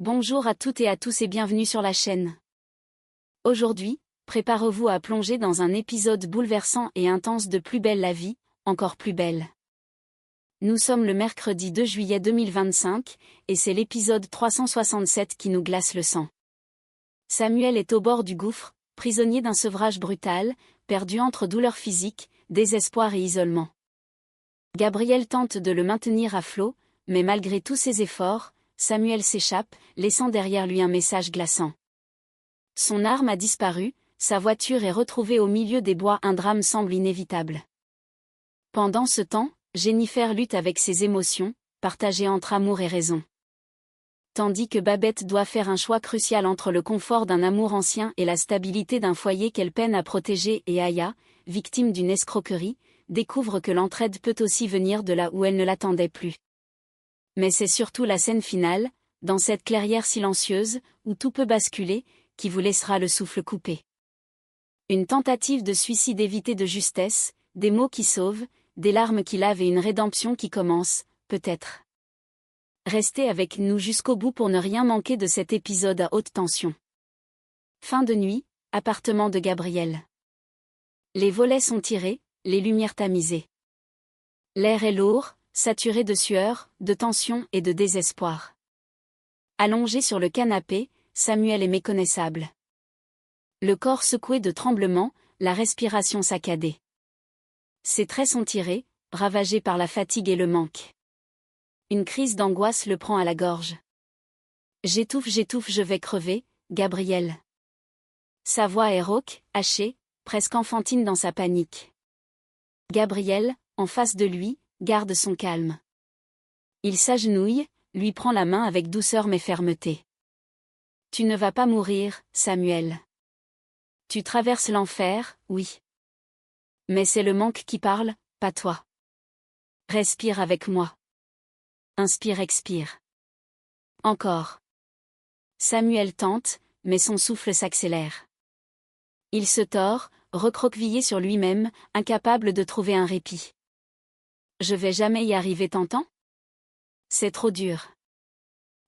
Bonjour à toutes et à tous et bienvenue sur la chaîne. Aujourd'hui, préparez-vous à plonger dans un épisode bouleversant et intense de Plus belle la vie, encore plus belle. Nous sommes le mercredi 2 juillet 2025, et c'est l'épisode 367 qui nous glace le sang. Samuel est au bord du gouffre, prisonnier d'un sevrage brutal, perdu entre douleur physique, désespoir et isolement. Gabriel tente de le maintenir à flot, mais malgré tous ses efforts, Samuel s'échappe, laissant derrière lui un message glaçant. Son arme a disparu, sa voiture est retrouvée au milieu des bois, un drame semble inévitable. Pendant ce temps, Jennifer lutte avec ses émotions, partagées entre amour et raison. Tandis que Babette doit faire un choix crucial entre le confort d'un amour ancien et la stabilité d'un foyer qu'elle peine à protéger, et Aya, victime d'une escroquerie, découvre que l'entraide peut aussi venir de là où elle ne l'attendait plus. Mais c'est surtout la scène finale, dans cette clairière silencieuse, où tout peut basculer, qui vous laissera le souffle coupé. Une tentative de suicide évitée de justesse, des mots qui sauvent, des larmes qui lavent et une rédemption qui commence, peut-être. Restez avec nous jusqu'au bout pour ne rien manquer de cet épisode à haute tension. Fin de nuit, appartement de Gabriel. Les volets sont tirés, les lumières tamisées. L'air est lourd, saturé de sueur, de tension et de désespoir. Allongé sur le canapé, Samuel est méconnaissable. Le corps secoué de tremblements, la respiration saccadée. Ses traits sont tirés, ravagés par la fatigue et le manque. Une crise d'angoisse le prend à la gorge. J'étouffe, je vais crever, Gabriel. Sa voix est rauque, hachée, presque enfantine dans sa panique. Gabriel, en face de lui, garde son calme. Il s'agenouille, lui prend la main avec douceur mais fermeté. Tu ne vas pas mourir, Samuel. Tu traverses l'enfer, oui. Mais c'est le manque qui parle, pas toi. Respire avec moi. Inspire, expire. Encore. Samuel tente, mais son souffle s'accélère. Il se tord, recroquevillé sur lui-même, incapable de trouver un répit. Je vais jamais y arriver, t'entends ? C'est trop dur.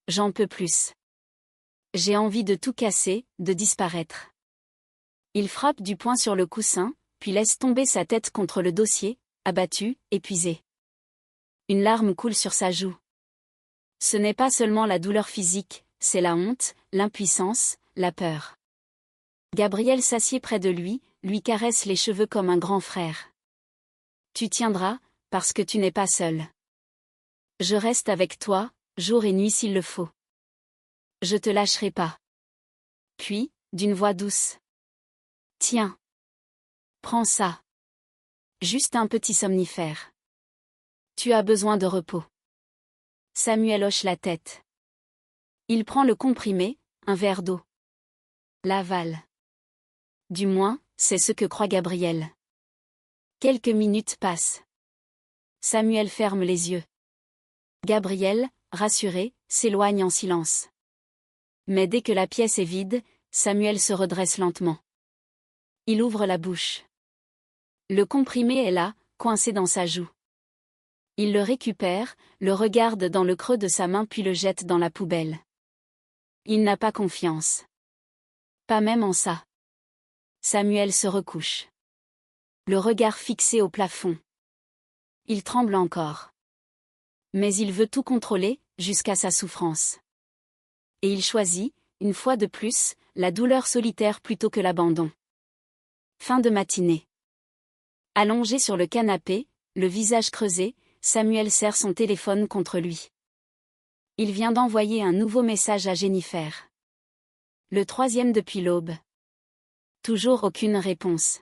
J'en peux plus. J'ai envie de tout casser, de disparaître. Il frappe du poing sur le coussin, puis laisse tomber sa tête contre le dossier, abattu, épuisé. Une larme coule sur sa joue. Ce n'est pas seulement la douleur physique, c'est la honte, l'impuissance, la peur. Gabriel s'assied près de lui, lui caresse les cheveux comme un grand frère. Tu tiendras, parce que tu n'es pas seul. Je reste avec toi, jour et nuit s'il le faut. Je te lâcherai pas. Puis, d'une voix douce. Tiens. Prends ça. Juste un petit somnifère. Tu as besoin de repos. Samuel hoche la tête. Il prend le comprimé, un verre d'eau. L'avale. Du moins, c'est ce que croit Gabriel. Quelques minutes passent. Samuel ferme les yeux. Gabriel, rassuré, s'éloigne en silence. Mais dès que la pièce est vide, Samuel se redresse lentement. Il ouvre la bouche. Le comprimé est là, coincé dans sa joue. Il le récupère, le regarde dans le creux de sa main puis le jette dans la poubelle. Il n'a pas confiance. Pas même en ça. Samuel se recouche. Le regard fixé au plafond. Il tremble encore. Mais il veut tout contrôler, jusqu'à sa souffrance. Et il choisit, une fois de plus, la douleur solitaire plutôt que l'abandon. Fin de matinée. Allongé sur le canapé, le visage creusé, Samuel serre son téléphone contre lui. Il vient d'envoyer un nouveau message à Jennifer. Le 3e depuis l'aube. Toujours aucune réponse.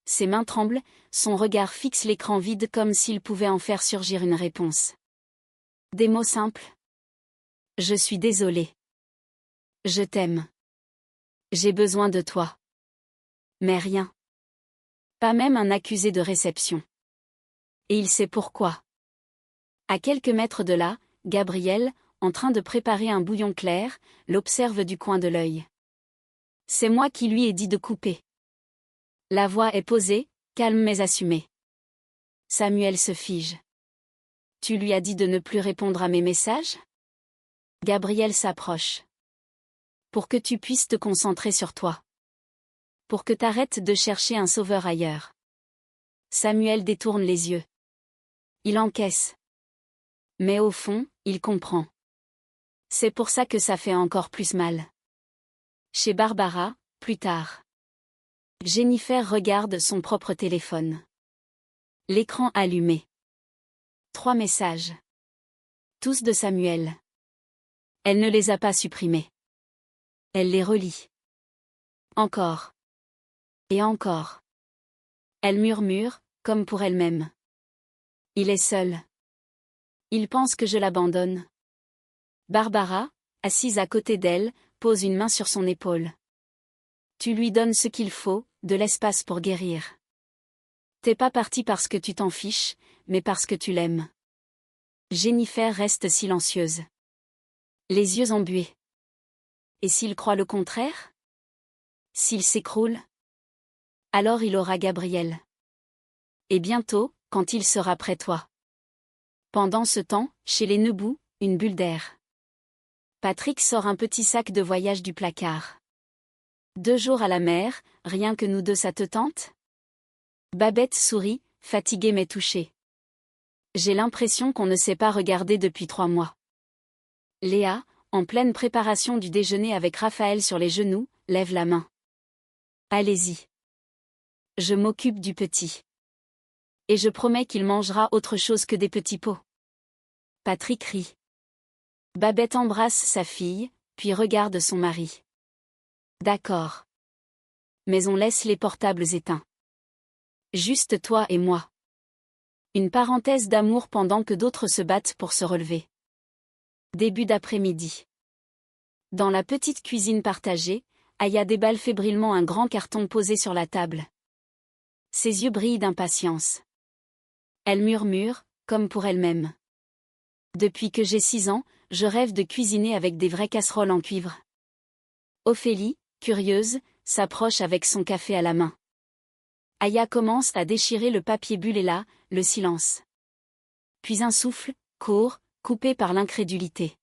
Ses mains tremblent, son regard fixe l'écran vide comme s'il pouvait en faire surgir une réponse. Des mots simples. Je suis désolé. Je t'aime. J'ai besoin de toi. Mais rien. Pas même un accusé de réception. Et il sait pourquoi. À quelques mètres de là, Gabriel, en train de préparer un bouillon clair, l'observe du coin de l'œil. C'est moi qui lui ai dit de couper. La voix est posée, calme mais assumée. Samuel se fige. Tu lui as dit de ne plus répondre à mes messages ? Gabriel s'approche. Pour que tu puisses te concentrer sur toi. Pour que t'arrêtes de chercher un sauveur ailleurs. Samuel détourne les yeux. Il encaisse. Mais au fond, il comprend. C'est pour ça que ça fait encore plus mal. Chez Barbara, plus tard. Jennifer regarde son propre téléphone. L'écran allumé. 3 messages. Tous de Samuel. Elle ne les a pas supprimés. Elle les relit. Encore. Et encore. Elle murmure, comme pour elle-même. Il est seul. Il pense que je l'abandonne. Barbara, assise à côté d'elle, pose une main sur son épaule. Tu lui donnes ce qu'il faut, de l'espace pour guérir. T'es pas parti parce que tu t'en fiches, mais parce que tu l'aimes. Jennifer reste silencieuse. Les yeux embués. Et s'il croit le contraire? S'il s'écroule? Alors il aura Gabriel. Et bientôt, quand il sera près toi. Pendant ce temps, chez les Nebou, une bulle d'air. Patrick sort un petit sac de voyage du placard. 2 jours à la mer, rien que nous deux ça te tente? Babette sourit, fatiguée mais touchée. J'ai l'impression qu'on ne s'est pas regardé depuis 3 mois. Léa, en pleine préparation du déjeuner avec Raphaël sur les genoux, lève la main. Allez-y. Je m'occupe du petit. Et je promets qu'il mangera autre chose que des petits pots. Patrick rit. Babette embrasse sa fille, puis regarde son mari. D'accord. Mais on laisse les portables éteints. Juste toi et moi. Une parenthèse d'amour pendant que d'autres se battent pour se relever. Début d'après-midi. Dans la petite cuisine partagée, Aya déballe fébrilement un grand carton posé sur la table. Ses yeux brillent d'impatience. Elle murmure, comme pour elle-même. Depuis que j'ai 6 ans, je rêve de cuisiner avec des vraies casseroles en cuivre. Ophélie, curieuse, s'approche avec son café à la main. Aya commence à déchirer le papier bulle et là, le silence. Puis un souffle, court, coupé par l'incrédulité.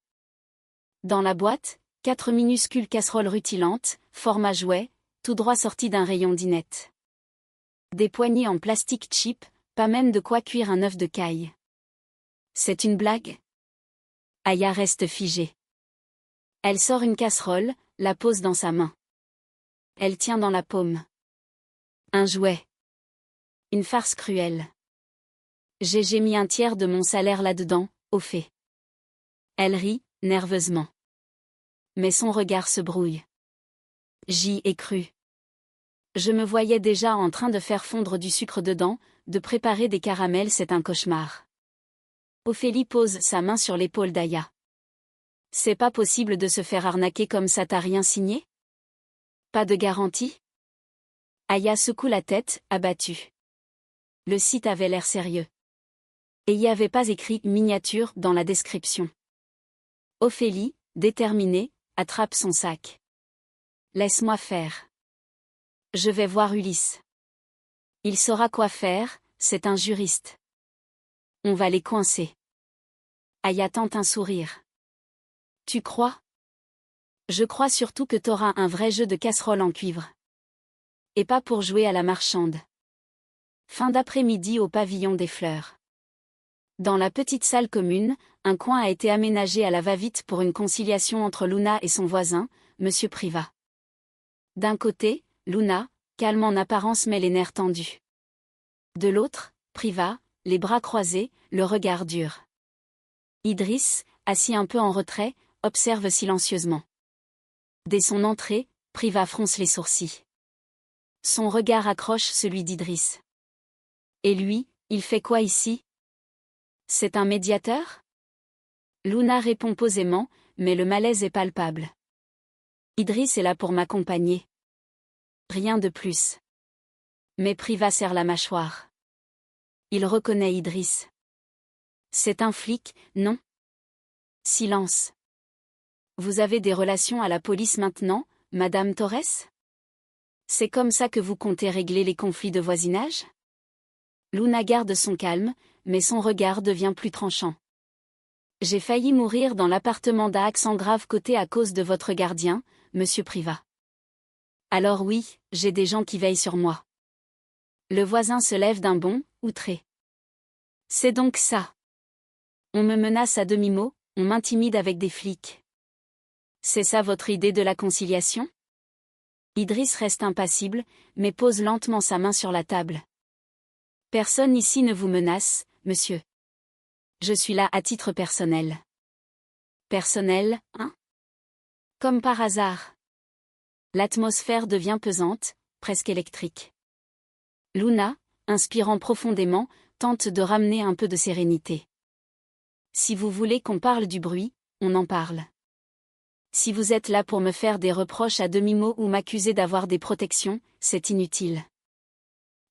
Dans la boîte, 4 minuscules casseroles rutilantes, format jouet, tout droit sorties d'un rayon dinette. Des poignées en plastique cheap, pas même de quoi cuire un œuf de caille. C'est une blague? Aya reste figée. Elle sort une casserole, la pose dans sa main. Elle tient dans la paume. Un jouet. Une farce cruelle. J'ai mis un tiers de mon salaire là-dedans, au fait. Elle rit, nerveusement. Mais son regard se brouille. J'y ai cru. Je me voyais déjà en train de faire fondre du sucre dedans, de préparer des caramels, c'est un cauchemar. Ophélie pose sa main sur l'épaule d'Aya. C'est pas possible de se faire arnaquer comme ça, t'as rien signé? Pas de garantie? Aya secoue la tête, abattue. Le site avait l'air sérieux. Et il n'y avait pas écrit « miniature » dans la description. Ophélie, déterminée, attrape son sac. Laisse-moi faire. Je vais voir Ulysse. Il saura quoi faire, c'est un juriste. On va les coincer. Aya tente un sourire. Tu crois? Je crois surtout que t'auras un vrai jeu de casserole en cuivre. Et pas pour jouer à la marchande. Fin d'après-midi au pavillon des fleurs. Dans la petite salle commune, un coin a été aménagé à la va-vite pour une conciliation entre Luna et son voisin, Monsieur Privat. D'un côté, Luna, calme en apparence mais les nerfs tendus. De l'autre, Privat, les bras croisés, le regard dur. Idriss, assis un peu en retrait, observe silencieusement. Dès son entrée, Privat fronce les sourcils. Son regard accroche celui d'Idriss. Et lui, il fait quoi ici? C'est un médiateur? Luna répond posément, mais le malaise est palpable. Idriss est là pour m'accompagner. Rien de plus. Mais Privat serre la mâchoire. Il reconnaît Idriss. C'est un flic, non? Silence. Vous avez des relations à la police maintenant, Madame Torres? C'est comme ça que vous comptez régler les conflits de voisinage? Luna garde son calme, mais son regard devient plus tranchant. J'ai failli mourir dans l'appartement d'Aix en grave côté à cause de votre gardien, monsieur Privat. Alors oui, j'ai des gens qui veillent sur moi. Le voisin se lève d'un bond, outré. C'est donc ça. On me menace à demi-mot, on m'intimide avec des flics. C'est ça votre idée de la conciliation? Idriss reste impassible, mais pose lentement sa main sur la table. Personne ici ne vous menace, monsieur. Je suis là à titre personnel. Personnel, hein? Comme par hasard. L'atmosphère devient pesante, presque électrique. Luna, inspirant profondément, tente de ramener un peu de sérénité. Si vous voulez qu'on parle du bruit, on en parle. Si vous êtes là pour me faire des reproches à demi-mot ou m'accuser d'avoir des protections, c'est inutile.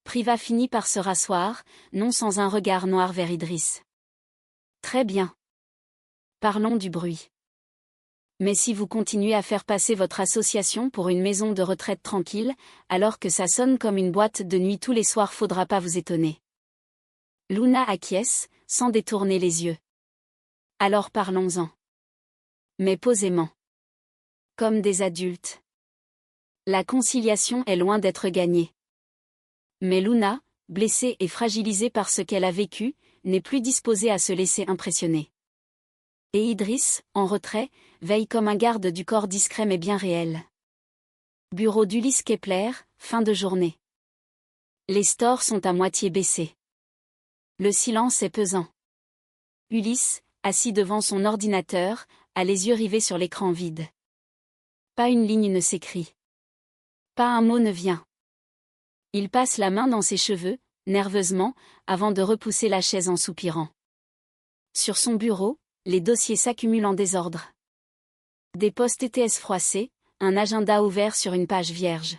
Privat finit par se rasseoir, non sans un regard noir vers Idriss. Très bien. Parlons du bruit. Mais si vous continuez à faire passer votre association pour une maison de retraite tranquille, alors que ça sonne comme une boîte de nuit tous les soirs, faudra pas vous étonner. Luna acquiesce, sans détourner les yeux. Alors parlons-en. Mais posément. Comme des adultes. La conciliation est loin d'être gagnée. Mais Luna, blessée et fragilisée par ce qu'elle a vécu, n'est plus disposée à se laisser impressionner. Et Idriss, en retrait, veille comme un garde du corps discret mais bien réel. Bureau d'Ulysse Kepler, fin de journée. Les stores sont à moitié baissés. Le silence est pesant. Ulysse, assis devant son ordinateur, a les yeux rivés sur l'écran vide. Pas une ligne ne s'écrit. Pas un mot ne vient. Il passe la main dans ses cheveux, nerveusement, avant de repousser la chaise en soupirant. Sur son bureau, les dossiers s'accumulent en désordre. Des post-ETS froissés, un agenda ouvert sur une page vierge.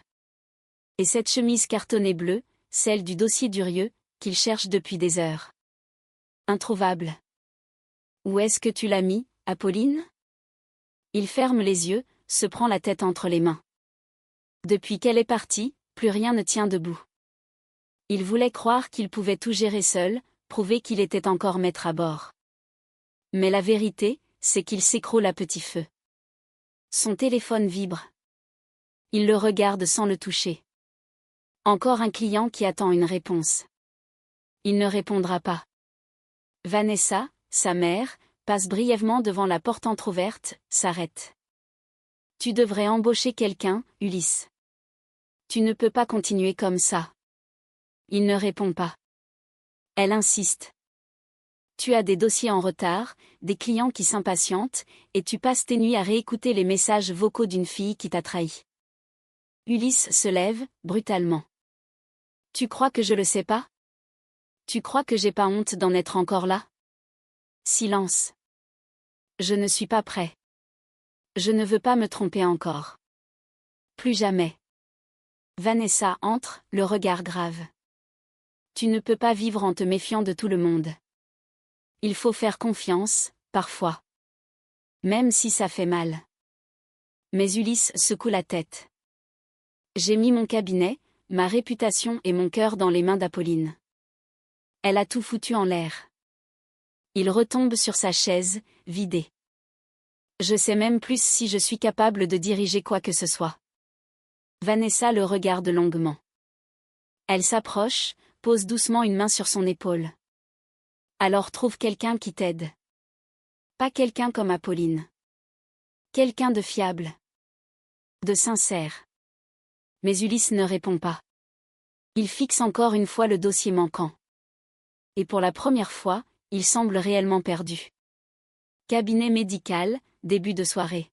Et cette chemise cartonnée bleue, celle du dossier Durieux, qu'il cherche depuis des heures. Introuvable. Où est-ce que tu l'as mis, Apolline? Il ferme les yeux, se prend la tête entre les mains. Depuis qu'elle est partie, plus rien ne tient debout. Il voulait croire qu'il pouvait tout gérer seul, prouver qu'il était encore maître à bord. Mais la vérité, c'est qu'il s'écroule à petit feu. Son téléphone vibre. Il le regarde sans le toucher. Encore un client qui attend une réponse. Il ne répondra pas. Vanessa, sa mère, passe brièvement devant la porte entr'ouverte, s'arrête. Tu devrais embaucher quelqu'un, Ulysse. Tu ne peux pas continuer comme ça. Il ne répond pas. Elle insiste. Tu as des dossiers en retard, des clients qui s'impatientent, et tu passes tes nuits à réécouter les messages vocaux d'une fille qui t'a trahi. Ulysse se lève, brutalement. Tu crois que je le sais pas? Tu crois que j'ai pas honte d'en être encore là? Silence. Je ne suis pas prêt. Je ne veux pas me tromper encore. Plus jamais. Vanessa entre, le regard grave. Tu ne peux pas vivre en te méfiant de tout le monde. Il faut faire confiance, parfois. Même si ça fait mal. Mais Ulysse secoue la tête. J'ai mis mon cabinet, ma réputation et mon cœur dans les mains d'Apolline. Elle a tout foutu en l'air. Il retombe sur sa chaise, vidée. Je sais même plus si je suis capable de diriger quoi que ce soit. Vanessa le regarde longuement. Elle s'approche, pose doucement une main sur son épaule. Alors trouve quelqu'un qui t'aide. Pas quelqu'un comme Apolline. Quelqu'un de fiable. De sincère. Mais Ulysse ne répond pas. Il fixe encore une fois le dossier manquant. Et pour la première fois, il semble réellement perdu. Cabinet médical, début de soirée.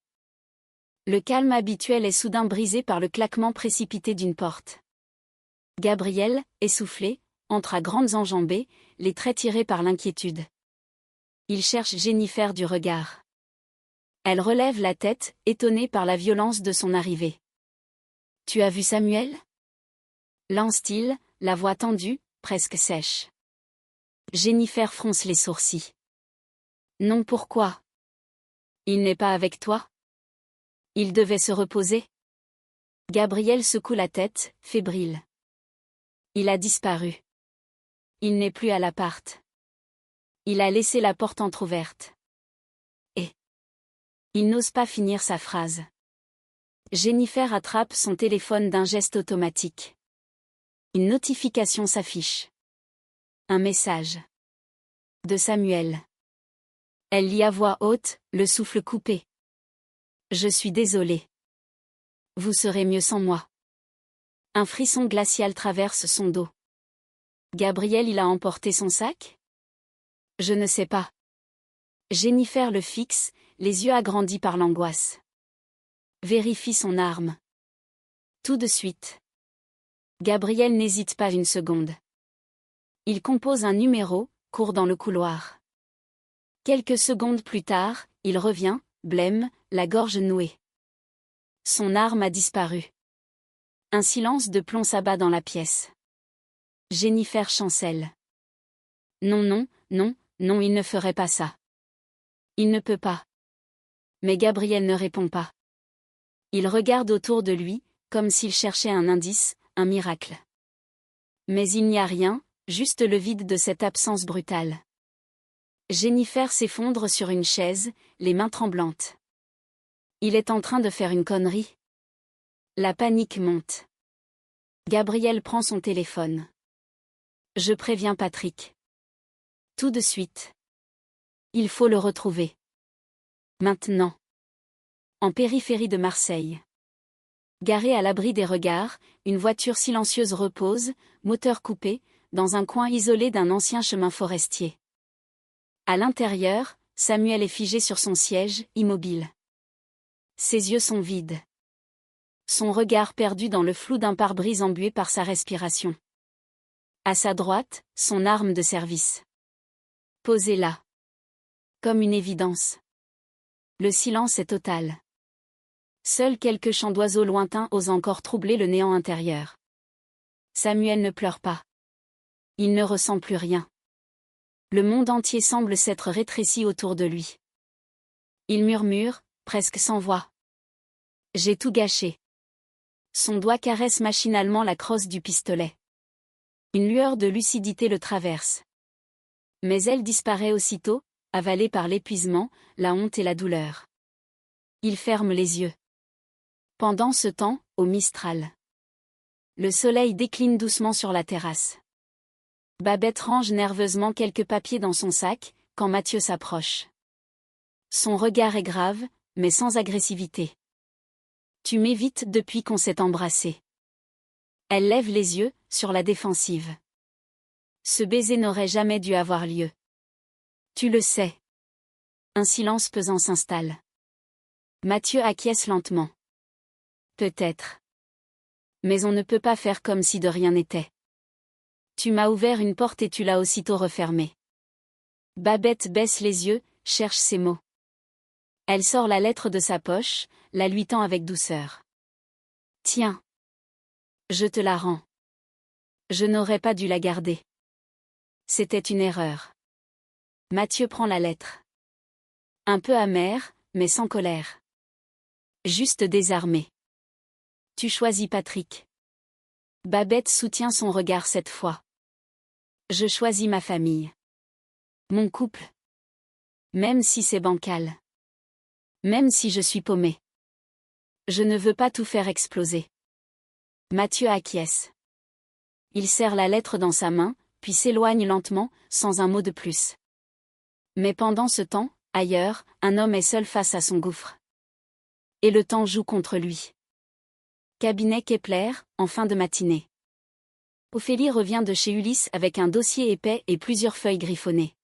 Le calme habituel est soudain brisé par le claquement précipité d'une porte. Gabriel, essoufflé, entre à grandes enjambées, les traits tirés par l'inquiétude. Il cherche Jennifer du regard. Elle relève la tête, étonnée par la violence de son arrivée. « Tu as vu Samuel » lance-t-il, la voix tendue, presque sèche. Jennifer fronce les sourcils. « Non, pourquoi ? Il n'est pas avec toi ? Il devait se reposer ?» Gabriel secoue la tête, fébrile. Il a disparu. Il n'est plus à l'appart. Il a laissé la porte entr'ouverte. Il n'ose pas finir sa phrase. Jennifer attrape son téléphone d'un geste automatique. Une notification s'affiche. Un message. De Samuel. Elle lit à voix haute, le souffle coupé. Je suis désolée. Vous serez mieux sans moi. Un frisson glacial traverse son dos. Gabriel, il a emporté son sac? Je ne sais pas. Jennifer le fixe, les yeux agrandis par l'angoisse. Vérifie son arme. Tout de suite. Gabriel n'hésite pas une seconde. Il compose un numéro, court dans le couloir. Quelques secondes plus tard, il revient, blême, la gorge nouée. Son arme a disparu. Un silence de plomb s'abat dans la pièce. Jennifer chancelle. Non, non, non, non, il ne ferait pas ça. Il ne peut pas. Mais Gabriel ne répond pas. Il regarde autour de lui, comme s'il cherchait un indice, un miracle. Mais il n'y a rien, juste le vide de cette absence brutale. Jennifer s'effondre sur une chaise, les mains tremblantes. Il est en train de faire une connerie. La panique monte. Gabriel prend son téléphone. Je préviens Patrick. Tout de suite. Il faut le retrouver. Maintenant. En périphérie de Marseille. Garée à l'abri des regards, une voiture silencieuse repose, moteur coupé, dans un coin isolé d'un ancien chemin forestier. À l'intérieur, Samuel est figé sur son siège, immobile. Ses yeux sont vides. Son regard perdu dans le flou d'un pare-brise embué par sa respiration. À sa droite, son arme de service. Posée là. Comme une évidence. Le silence est total. Seuls quelques chants d'oiseaux lointains osent encore troubler le néant intérieur. Samuel ne pleure pas. Il ne ressent plus rien. Le monde entier semble s'être rétréci autour de lui. Il murmure, presque sans voix. J'ai tout gâché. Son doigt caresse machinalement la crosse du pistolet. Une lueur de lucidité le traverse. Mais elle disparaît aussitôt, avalée par l'épuisement, la honte et la douleur. Il ferme les yeux. Pendant ce temps, au Mistral. Le soleil décline doucement sur la terrasse. Babette range nerveusement quelques papiers dans son sac, quand Mathieu s'approche. Son regard est grave, mais sans agressivité. Tu m'évites depuis qu'on s'est embrassé. Elle lève les yeux, sur la défensive. Ce baiser n'aurait jamais dû avoir lieu. Tu le sais. Un silence pesant s'installe. Mathieu acquiesce lentement. Peut-être. Mais on ne peut pas faire comme si de rien n'était. Tu m'as ouvert une porte et tu l'as aussitôt refermée. Babette baisse les yeux, cherche ses mots. Elle sort la lettre de sa poche, la lui tend avec douceur. Tiens. Je te la rends. Je n'aurais pas dû la garder. C'était une erreur. Mathieu prend la lettre. Un peu amer, mais sans colère. Juste désarmé. Tu choisis Patrick. Babette soutient son regard cette fois. Je choisis ma famille. Mon couple. Même si c'est bancal. Même si je suis paumée. Je ne veux pas tout faire exploser. Mathieu acquiesce. Il serre la lettre dans sa main, puis s'éloigne lentement, sans un mot de plus. Mais pendant ce temps, ailleurs, un homme est seul face à son gouffre. Et le temps joue contre lui. Cabinet Kepler, en fin de matinée. Ophélie revient de chez Ulysse avec un dossier épais et plusieurs feuilles griffonnées.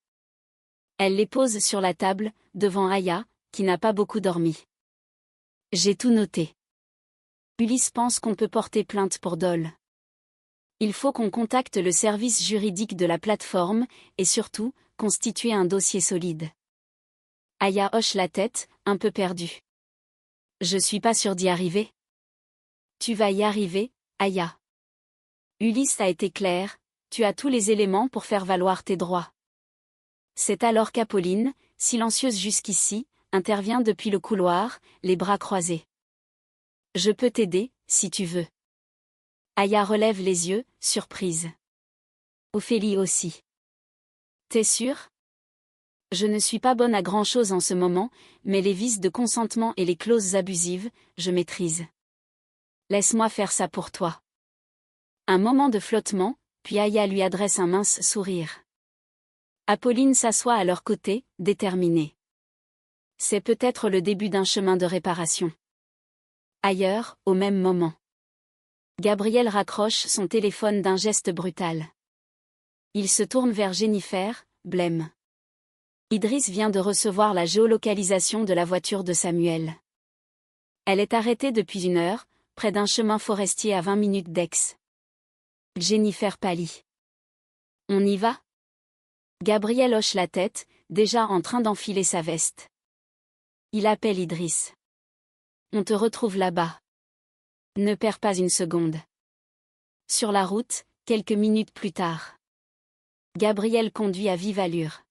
Elle les pose sur la table, devant Aya, qui n'a pas beaucoup dormi. J'ai tout noté. Ulysse pense qu'on peut porter plainte pour dol. Il faut qu'on contacte le service juridique de la plateforme, et surtout, constituer un dossier solide. Aya hoche la tête, un peu perdue. Je suis pas sûre d'y arriver. Tu vas y arriver, Aya. Ulysse a été clair, tu as tous les éléments pour faire valoir tes droits. C'est alors qu'Apolline, silencieuse jusqu'ici, intervient depuis le couloir, les bras croisés. Je peux t'aider, si tu veux. Aya relève les yeux, surprise. Ophélie aussi. T'es sûre? Je ne suis pas bonne à grand-chose en ce moment, mais les vices de consentement et les clauses abusives, je maîtrise. Laisse-moi faire ça pour toi. Un moment de flottement, puis Aya lui adresse un mince sourire. Apolline s'assoit à leur côté, déterminée. C'est peut-être le début d'un chemin de réparation. Ailleurs, au même moment. Gabriel raccroche son téléphone d'un geste brutal. Il se tourne vers Jennifer, blême. Idriss vient de recevoir la géolocalisation de la voiture de Samuel. Elle est arrêtée depuis 1 heure, près d'un chemin forestier à 20 minutes d'Aix. Jennifer pâlit. On y va? Gabriel hoche la tête, déjà en train d'enfiler sa veste. Il appelle Idriss. On te retrouve là-bas. Ne perds pas une seconde. Sur la route, quelques minutes plus tard. Gabriel conduit à vive allure.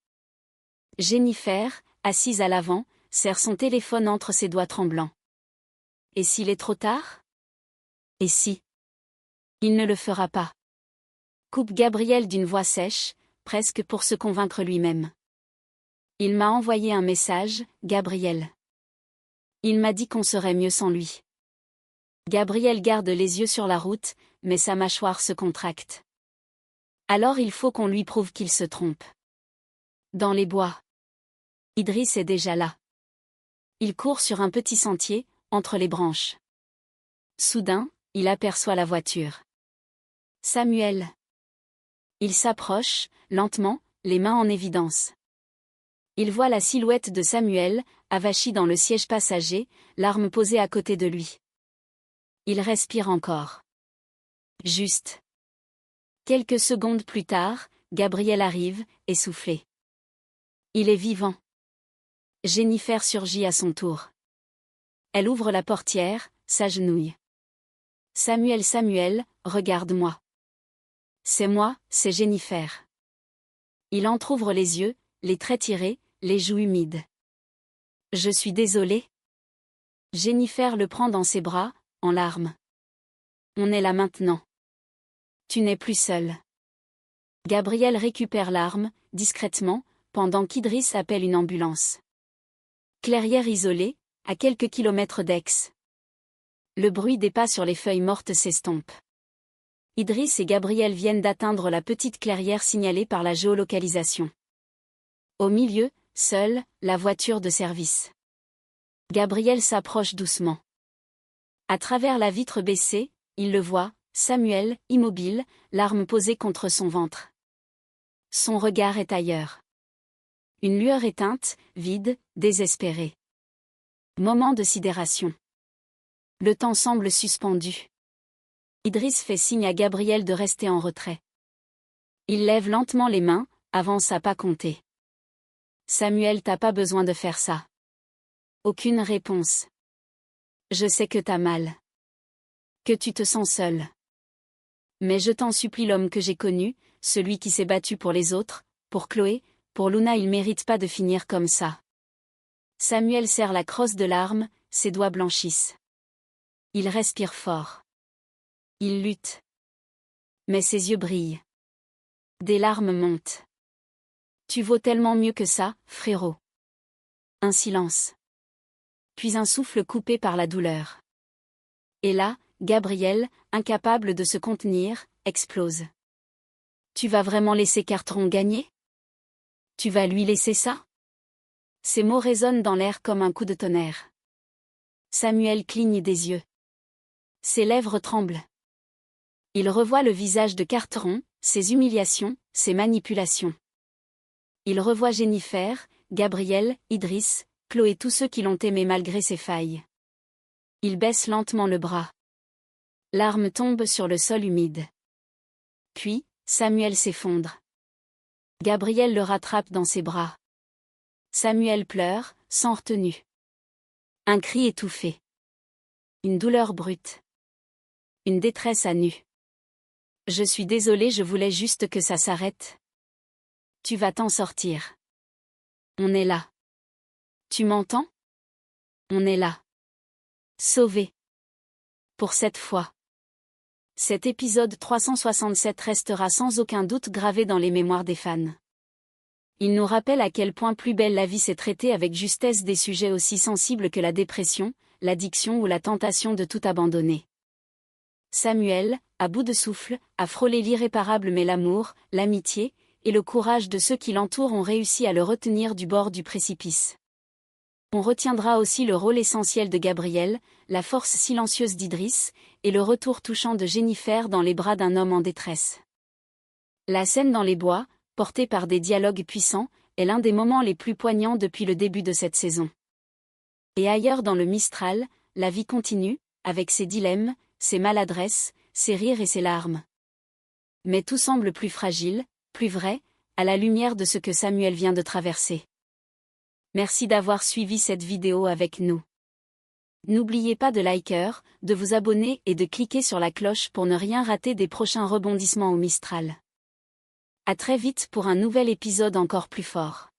Jennifer, assise à l'avant, serre son téléphone entre ses doigts tremblants. Et s'il est trop tard? Et si? Il ne le fera pas. Coupe Gabriel d'une voix sèche, presque pour se convaincre lui-même. Il m'a envoyé un message, Gabriel. Il m'a dit qu'on serait mieux sans lui. Gabriel garde les yeux sur la route, mais sa mâchoire se contracte. Alors il faut qu'on lui prouve qu'il se trompe. Dans les bois. Idriss est déjà là. Il court sur un petit sentier, entre les branches. Soudain, il aperçoit la voiture. Samuel. Il s'approche, lentement, les mains en évidence. Il voit la silhouette de Samuel, avachi dans le siège passager, l'arme posée à côté de lui. Il respire encore. Juste. Quelques secondes plus tard, Gabriel arrive, essoufflé. Il est vivant. Jennifer surgit à son tour. Elle ouvre la portière, s'agenouille. Samuel, regarde-moi. C'est moi, c'est Jennifer. Il entr'ouvre les yeux, les traits tirés, les joues humides. Je suis désolée. Jennifer le prend dans ses bras, en larmes. On est là maintenant. Tu n'es plus seul. Gabriel récupère l'arme, discrètement, pendant qu'Idriss appelle une ambulance. Clairière isolée, à quelques kilomètres d'Aix. Le bruit des pas sur les feuilles mortes s'estompe. Idriss et Gabriel viennent d'atteindre la petite clairière signalée par la géolocalisation. Au milieu, seule, la voiture de service. Gabriel s'approche doucement. À travers la vitre baissée, il le voit, Samuel, immobile, l'arme posée contre son ventre. Son regard est ailleurs. Une lueur éteinte, vide, désespérée. Moment de sidération. Le temps semble suspendu. Idriss fait signe à Gabriel de rester en retrait. Il lève lentement les mains, avance à pas compter. Samuel, t'as pas besoin de faire ça. Aucune réponse. Je sais que t'as mal. Que tu te sens seul. Mais je t'en supplie, l'homme que j'ai connu, celui qui s'est battu pour les autres, pour Chloé, pour Luna, il mérite pas de finir comme ça. Samuel serre la crosse de l'arme, ses doigts blanchissent. Il respire fort. Il lutte. Mais ses yeux brillent. Des larmes montent. Tu vaux tellement mieux que ça, frérot. Un silence. Puis un souffle coupé par la douleur. Et là, Gabriel, incapable de se contenir, explose. Tu vas vraiment laisser Carteron gagner? Tu vas lui laisser ça? Ces mots résonnent dans l'air comme un coup de tonnerre. Samuel cligne des yeux. Ses lèvres tremblent. Il revoit le visage de Carteron, ses humiliations, ses manipulations. Il revoit Jennifer, Gabriel, Idriss, Chloé, tous ceux qui l'ont aimé malgré ses failles. Il baisse lentement le bras. L'arme tombe sur le sol humide. Puis, Samuel s'effondre. Gabriel le rattrape dans ses bras. Samuel pleure, sans retenue. Un cri étouffé. Une douleur brute. Une détresse à nu. Je suis désolé, je voulais juste que ça s'arrête. Tu vas t'en sortir. On est là. Tu m'entends? On est là. Sauvé. Pour cette fois. Cet épisode 367 restera sans aucun doute gravé dans les mémoires des fans. Il nous rappelle à quel point Plus belle la vie sait traiter avec justesse des sujets aussi sensibles que la dépression, l'addiction ou la tentation de tout abandonner. Samuel, à bout de souffle, a frôlé l'irréparable mais l'amour, l'amitié, et le courage de ceux qui l'entourent ont réussi à le retenir du bord du précipice. On retiendra aussi le rôle essentiel de Gabriel, la force silencieuse d'Idriss, et le retour touchant de Jennifer dans les bras d'un homme en détresse. La scène dans les bois, portée par des dialogues puissants, est l'un des moments les plus poignants depuis le début de cette saison. Et ailleurs dans le Mistral, la vie continue, avec ses dilemmes, ses maladresses, ses rires et ses larmes. Mais tout semble plus fragile, plus vrai, à la lumière de ce que Samuel vient de traverser. Merci d'avoir suivi cette vidéo avec nous. N'oubliez pas de liker, de vous abonner et de cliquer sur la cloche pour ne rien rater des prochains rebondissements au Mistral. À très vite pour un nouvel épisode encore plus fort.